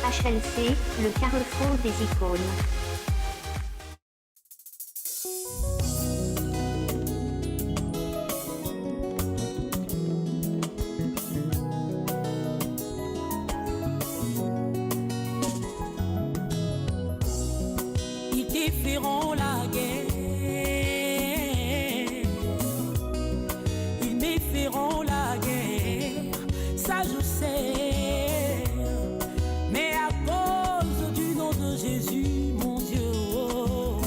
HLC, le carrefour des icônes. Ils te feront la guerre, ils me feront la guerre, ça je sais. Mais à cause du nom de Jésus, mon Dieu, oh,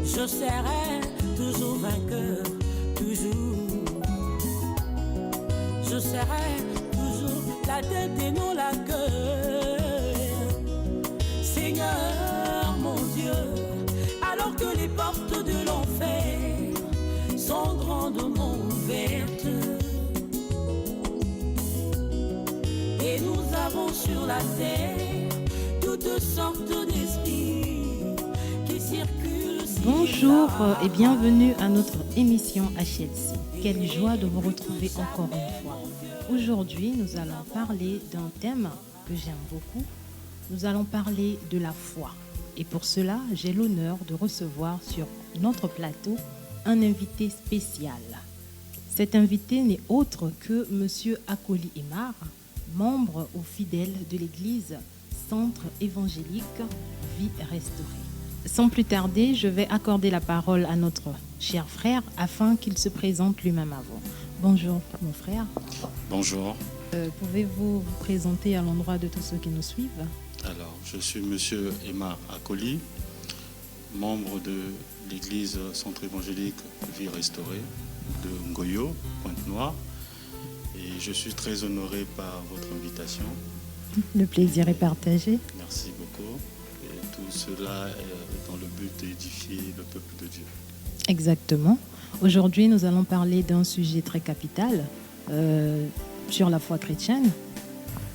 je serai toujours vainqueur, toujours. Je serai toujours la tête et non la queue. Seigneur, mon Dieu, alors que les portes de l'enfer sont grandement ouvertes, et nous avons sur la terre toutes sortes d'esprits qui circulent. Bonjour et bienvenue à notre émission HLC. Quelle joie de vous retrouver encore une fois. Aujourd'hui, nous allons parler d'un thème que j'aime beaucoup. Nous allons parler de la foi. Et pour cela, j'ai l'honneur de recevoir sur notre plateau un invité spécial. Cet invité n'est autre que M. Akoli Emar, membre ou fidèle de l'église Centre évangélique Vie restaurée. Sans plus tarder, je vais accorder la parole à notre cher frère afin qu'il se présente lui-même avant. Bonjour mon frère. Bonjour. Pouvez-vous vous présenter à l'endroit de tous ceux qui nous suivent ? Alors, je suis Monsieur Emar Akoli, membre de l'église Centre évangélique Vie restaurée de Ngoyo, Pointe-Noire, et je suis très honoré par votre invitation. Le plaisir est partagé. Merci beaucoup. Et tout cela est dans le but d'édifier le peuple de Dieu. Exactement. Aujourd'hui, nous allons parler d'un sujet très capital sur la foi chrétienne.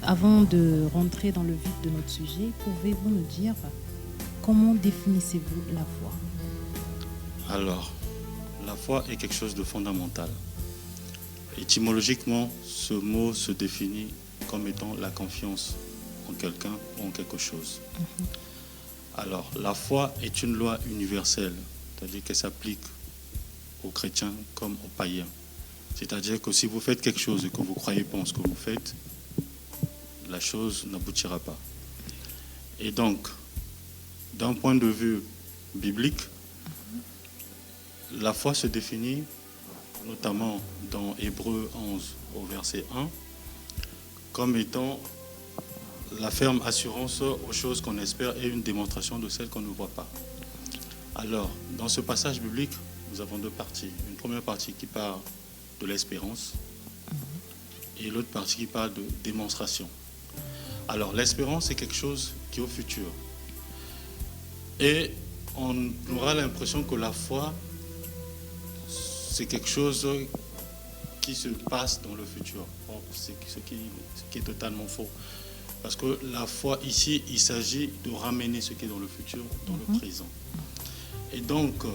Avant de rentrer dans le vif de notre sujet, pouvez-vous nous dire comment définissez-vous la foi ? Alors, la foi est quelque chose de fondamental. Étymologiquement, ce mot se définit comme étant la confiance en quelqu'un ou en quelque chose. Alors, la foi est une loi universelle, c'est-à-dire qu'elle s'applique aux chrétiens comme aux païens. C'est-à-dire que si vous faites quelque chose et que vous croyez pas en ce que vous faites, la chose n'aboutira pas. Et donc, d'un point de vue biblique, la foi se définit notamment dans Hébreux 11 au verset 1 comme étant la ferme assurance aux choses qu'on espère et une démonstration de celles qu'on ne voit pas. Alors, dans ce passage biblique, nous avons deux parties. Une première partie qui parle de l'espérance et l'autre partie qui parle de démonstration. Alors, l'espérance, c'est quelque chose qui est au futur. Et on aura l'impression que la foi, c'est quelque chose qui se passe dans le futur. Bon, c'est ce qui est totalement faux. Parce que la foi, ici, il s'agit de ramener ce qui est dans le futur, dans le présent. Et donc,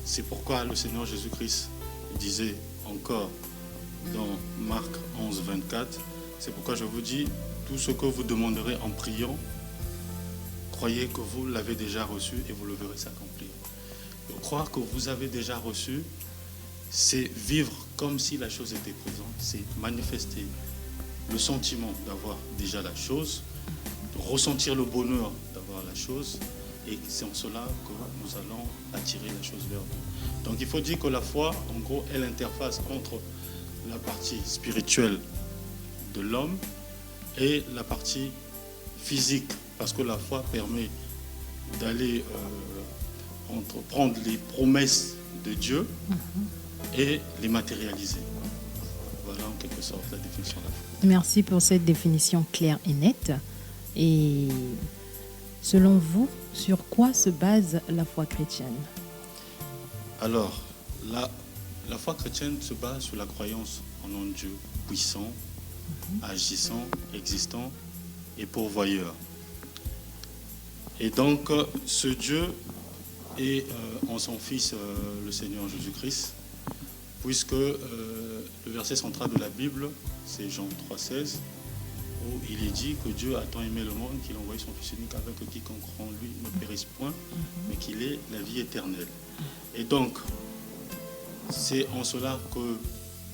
c'est pourquoi le Seigneur Jésus-Christ disait encore dans Marc 11, 24, c'est pourquoi je vous dis, tout ce que vous demanderez en priant, croyez que vous l'avez déjà reçu et vous le verrez s'accomplir. Donc, croire que vous avez déjà reçu, c'est vivre comme si la chose était présente, c'est manifester le sentiment d'avoir déjà la chose, de ressentir le bonheur d'avoir la chose, et c'est en cela que nous allons attirer la chose vers nous. Donc il faut dire que la foi, en gros, est l'interface entre la partie spirituelle de l'homme et la partie physique, parce que la foi permet d'aller entreprendre les promesses de Dieu et les matérialiser. Voilà en quelque sorte la définition de la foi. Merci pour cette définition claire et nette. Et selon vous, sur quoi se base la foi chrétienne ? Alors, la foi chrétienne se base sur la croyance en un Dieu puissant, agissant, existant et pourvoyeur. Et donc, ce Dieu est en son Fils, le Seigneur Jésus-Christ, puisque le verset central de la Bible, c'est Jean 3,16, où il est dit que Dieu a tant aimé le monde qu'il a envoyé son Fils unique afin que quiconque croit en lui ne périsse point, mais qu'il ait la vie éternelle. Et donc, c'est en cela que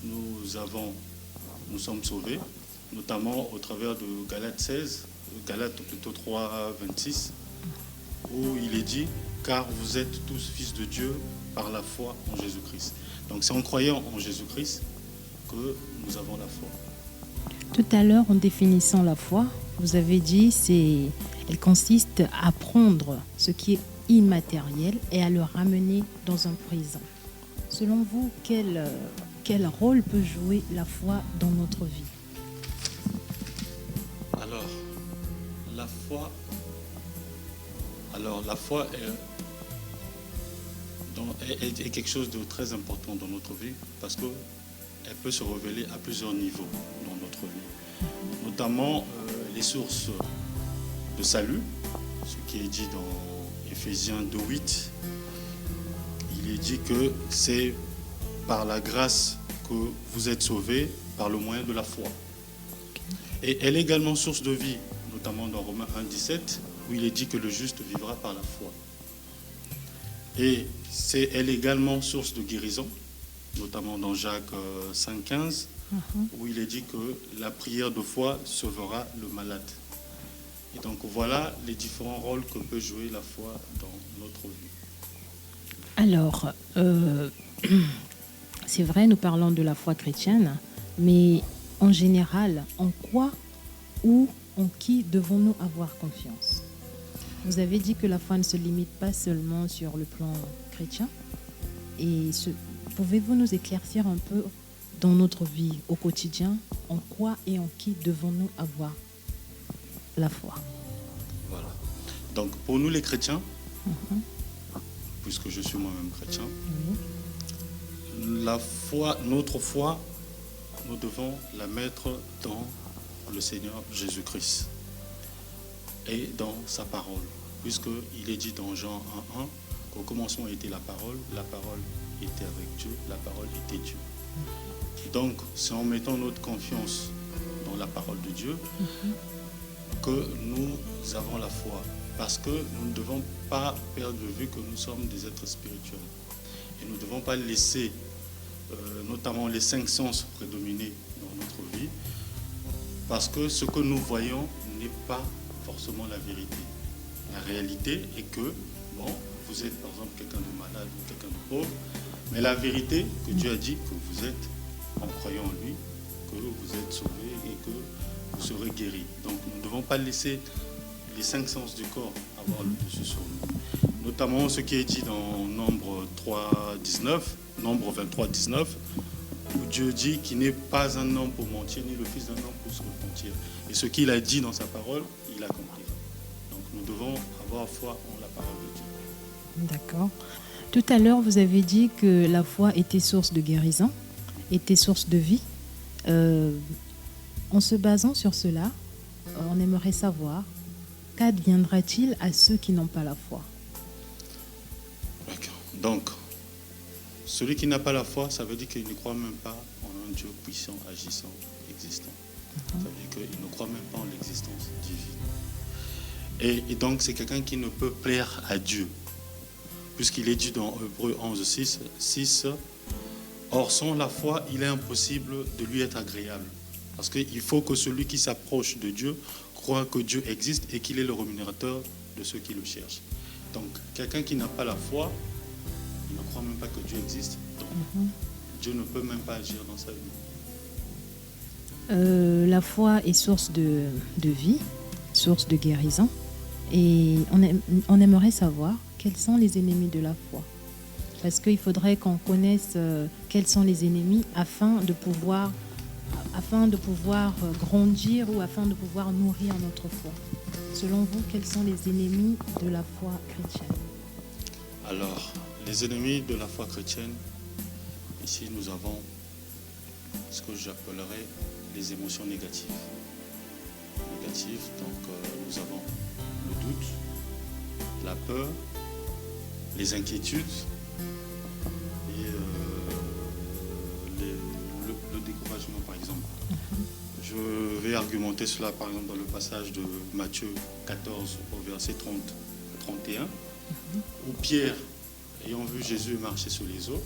nous sommes sauvés, notamment au travers de Galates plutôt 3, 26, où il est dit « Car vous êtes tous fils de Dieu par la foi en Jésus-Christ ». Donc c'est en croyant en Jésus-Christ que nous avons la foi. Tout à l'heure, en définissant la foi, vous avez dit elle consiste à prendre ce qui est immatériel et à le ramener dans un présent. Selon vous, quel rôle peut jouer la foi dans notre vie? Alors, la foi est quelque chose de très important dans notre vie parce qu'elle peut se révéler à plusieurs niveaux dans notre vie. Notamment les sources de salut, ce qui est dit dans Éphésiens 2:8. Il est dit que c'est par la grâce que vous êtes sauvés par le moyen de la foi. Et elle est également source de vie, notamment dans Romains 1:17, où il est dit que le juste vivra par la foi. Et elle est également source de guérison, notamment dans Jacques 5:15, où il est dit que la prière de foi sauvera le malade. Et donc voilà les différents rôles que peut jouer la foi dans notre vie. Alors, c'est vrai, nous parlons de la foi chrétienne, mais en général, en quoi ou en qui devons-nous avoir confiance? Vous avez dit que la foi ne se limite pas seulement sur le plan chrétien. Et pouvez-vous nous éclaircir un peu dans notre vie au quotidien, en quoi et en qui devons-nous avoir la foi? Voilà. Donc pour nous les chrétiens, puisque je suis moi-même chrétien, la foi, notre foi, nous devons la mettre dans le Seigneur Jésus-Christ et dans sa parole, puisqu'il est dit dans Jean 1:1 qu'au commencement était la parole était avec Dieu, la parole était Dieu. Donc c'est en mettant notre confiance dans la parole de Dieu que nous avons la foi, parce que nous ne devons pas perdre de vue que nous sommes des êtres spirituels et nous ne devons pas laisser notamment les 5 sens prédominer dans notre vie, parce que ce que nous voyons n'est pas forcément la vérité. La réalité est que, vous êtes par exemple quelqu'un de malade ou quelqu'un de pauvre, mais la vérité que Dieu a dit que vous êtes, en croyant en lui, que vous êtes sauvé et que vous serez guéri. Donc nous ne devons pas laisser les 5 sens du corps avoir le dessus sur nous. Notamment ce qui est dit dans Nombre 23:19, où Dieu dit qu'il n'est pas un homme pour mentir, ni le fils d'un homme pour se repentir. Et ce qu'il a dit dans sa parole, il accomplira. Donc nous devons avoir foi en la parole de Dieu. D'accord. Tout à l'heure, vous avez dit que la foi était source de guérison, était source de vie. En se basant sur cela, on aimerait savoir qu'adviendra-t-il à ceux qui n'ont pas la foi? D'accord. Donc, celui qui n'a pas la foi, ça veut dire qu'il ne croit même pas en un Dieu puissant, agissant, existant. Ça veut dire qu'il ne croit même pas en l'existence divine. Et donc, c'est quelqu'un qui ne peut plaire à Dieu. Puisqu'il est dit dans Hébreux 11:6, or sans la foi, il est impossible de lui être agréable. Parce qu'il faut que celui qui s'approche de Dieu croit que Dieu existe et qu'il est le rémunérateur de ceux qui le cherchent. Donc, quelqu'un qui n'a pas la foi, il ne croit même pas que Dieu existe. Donc, Dieu ne peut même pas agir dans sa vie. La foi est source de vie, source de guérison. Et on aimerait savoir quels sont les ennemis de la foi. Parce qu'il faudrait qu'on connaisse quels sont les ennemis afin de pouvoir grandir ou afin de pouvoir nourrir notre foi. Selon vous, quels sont les ennemis de la foi chrétienne? Alors, les ennemis de la foi chrétienne, ici nous avons ce que j'appellerais les émotions négatives. Donc nous avons le doute, la peur, les inquiétudes et le découragement par exemple. Je vais argumenté cela, par exemple, dans le passage de Matthieu 14, au verset 31, où Pierre, ayant vu Jésus marcher sur les eaux,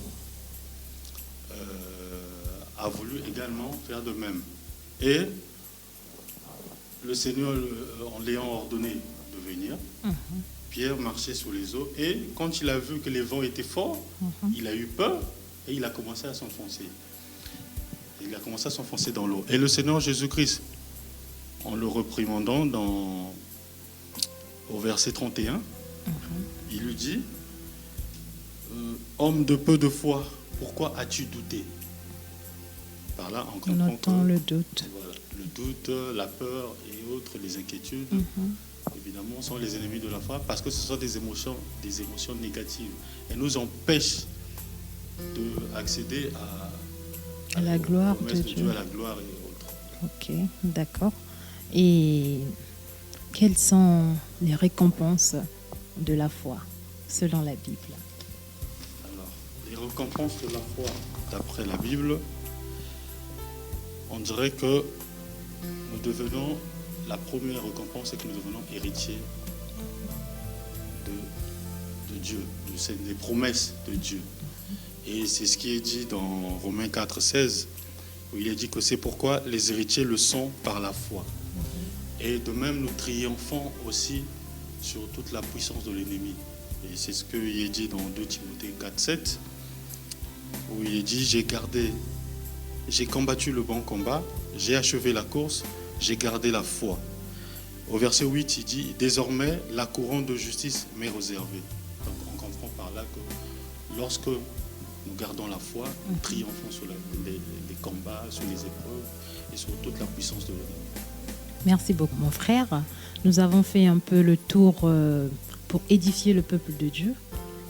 a voulu également faire de même. Et le Seigneur, en l'ayant ordonné de venir, Pierre marchait sur les eaux, et quand il a vu que les vents étaient forts, il a eu peur, et il a commencé à s'enfoncer. Il a commencé à s'enfoncer dans l'eau. Et le Seigneur Jésus-Christ, en le reprimandant au verset 31, il lui dit, homme de peu de foi, pourquoi as-tu douté? Par là, on comprend entend le doute. Voilà, le doute, la peur et autres, les inquiétudes, évidemment, sont les ennemis de la foi, parce que ce sont des émotions négatives. Elles nous empêchent d'accéder à la gloire de Dieu. À la gloire et autres. Ok, d'accord. Et quelles sont les récompenses de la foi, selon la Bible? Alors, les récompenses de la foi, d'après la Bible, on dirait que nous devenons, la première récompense, c'est que nous devenons héritiers de Dieu, des promesses de Dieu. Et c'est ce qui est dit dans Romains 4, 16, où il est dit que c'est pourquoi les héritiers le sont par la foi. Et de même, nous triomphons aussi sur toute la puissance de l'ennemi. Et c'est ce qu'il est dit dans 2 Timothée 4, 7, où il est dit, j'ai combattu le bon combat, j'ai achevé la course, j'ai gardé la foi. Au verset 8, il dit, désormais, la couronne de justice m'est réservée. Donc on comprend par là que lorsque nous gardons la foi, nous triomphons sur les combats, sur les épreuves et sur toute la puissance de l'ennemi. Merci beaucoup, mon frère. Nous avons fait un peu le tour pour édifier le peuple de Dieu.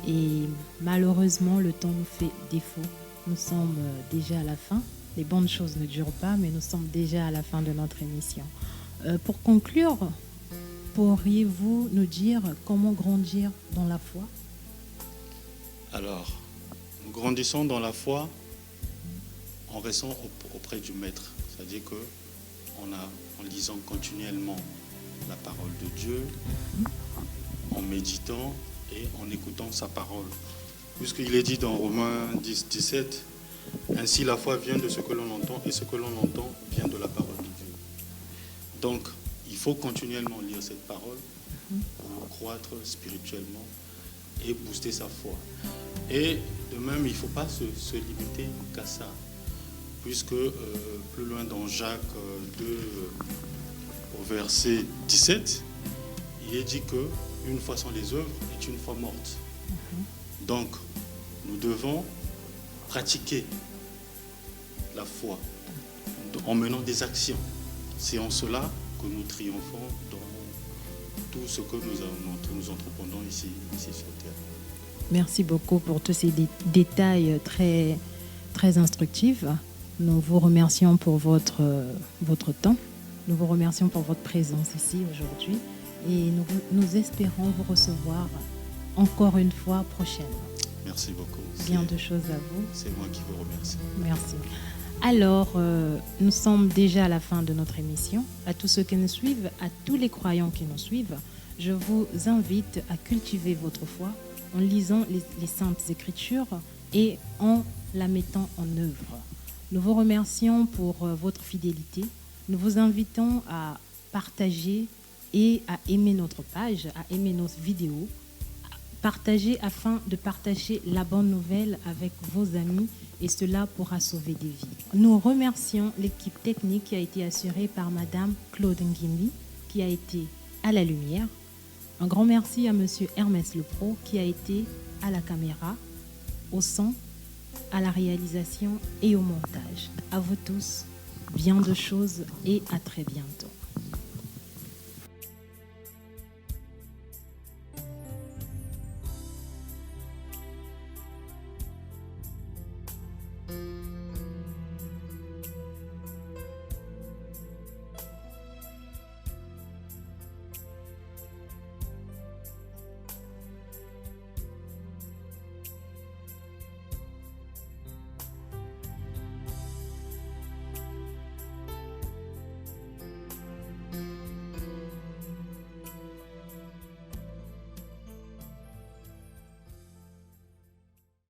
Et malheureusement, le temps nous fait défaut. Nous sommes déjà à la fin. Les bonnes choses ne durent pas, mais nous sommes déjà à la fin de notre émission. Pour conclure, pourriez-vous nous dire comment grandir dans la foi? Alors, nous grandissons dans la foi en restant auprès du Maître. C'est-à-dire en lisant continuellement la parole de Dieu, en méditant et en écoutant sa parole. Puisqu'il est dit dans Romains 10, 17, ainsi la foi vient de ce que l'on entend et ce que l'on entend vient de la parole de Dieu. Donc, il faut continuellement lire cette parole pour croître spirituellement et booster sa foi. Et de même, il ne faut pas se limiter qu'à ça. Puisque plus loin dans Jacques 2, au verset 17, il est dit qu'une foi sans les œuvres est une foi morte. Donc, nous devons pratiquer la foi en menant des actions. C'est en cela que nous triomphons dans tout ce que nous entreprenons ici sur Terre. Merci beaucoup pour tous ces détails très, très instructifs. Nous vous remercions pour votre temps. Nous vous remercions pour votre présence ici aujourd'hui. Et nous espérons vous recevoir encore une fois prochainement. Merci beaucoup. Bien de choses à vous. C'est moi qui vous remercie. Merci. Alors, nous sommes déjà à la fin de notre émission. À tous ceux qui nous suivent, à tous les croyants qui nous suivent, je vous invite à cultiver votre foi en lisant les Saintes Écritures et en la mettant en œuvre. Nous vous remercions pour votre fidélité. Nous vous invitons à partager et à aimer notre page, à aimer nos vidéos, partager afin de partager la bonne nouvelle avec vos amis et cela pourra sauver des vies. Nous remercions l'équipe technique qui a été assurée par Madame Claude Ngimbi qui a été à la lumière. Un grand merci à Monsieur Hermès Lepro qui a été à la caméra, au son, à la réalisation et au montage. À vous tous, bien de choses et à très bientôt.